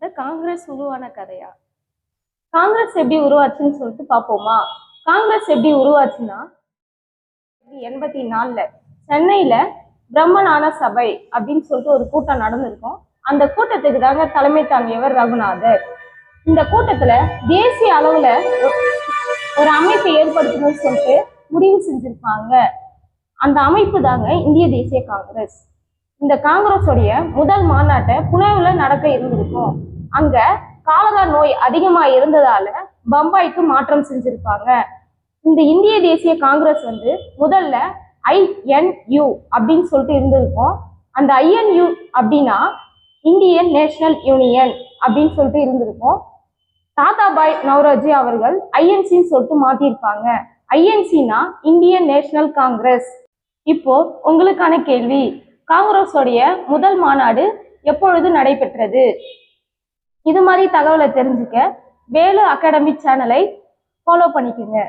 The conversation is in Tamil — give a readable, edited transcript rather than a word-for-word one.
காங்கிரஸ் உருவான கதையா? காங்கிரஸ் எப்படி உருவாச்சுன்னு சொல்லிட்டு பார்ப்போமா? காங்கிரஸ் எப்படி உருவாச்சுன்னா 84ல சென்னையில பிரம்மஞான சபை அப்படின்னு சொல்லிட்டு ஒரு கூட்டம் நடந்திருக்கும். அந்த கூட்டத்துக்கு தாங்க தலைமை தாங்கியவர் ரகுநாதர். இந்த கூட்டத்துல தேசிய அளவுல ஒரு அமைப்பை ஏற்படுத்தணும்னு சொல்லிட்டு முடிவு செஞ்சிருப்பாங்க. அந்த அமைப்பு தாங்க இந்திய தேசிய காங்கிரஸ். இந்த காங்கிரஸோடைய முதல் மாநாட்டை புனேவுல நடக்க இருந்திருக்கும். அங்க காலரா நோய் அதிகமா இருந்ததால பம்பாய்க்கு மாற்றம் செஞ்சிருப்பாங்க. இந்த இந்திய தேசிய காங்கிரஸ் முதல்ல INU அப்படின்னு சொல்லிட்டு இருந்திருக்கும். அந்த INU அப்படின்னா இந்தியன் நேஷனல் யூனியன் அப்படின்னு சொல்லிட்டு இருந்திருக்கும். தாதாபாய் நவ்ரோஜி அவர்கள் INCன்னு சொல்லிட்டு மாத்திருப்பாங்க. INCனா இந்தியன் நேஷனல் காங்கிரஸ். இப்போ உங்களுக்கான கேள்வி, காங்கிரஸோடைய முதல் மாநாடு எப்பொழுது நடைபெற்றது? இது மாதிரி தகவலை தெரிஞ்சுக்க வேலு அகாடமி சேனலை ஃபாலோ பண்ணிக்கோங்க.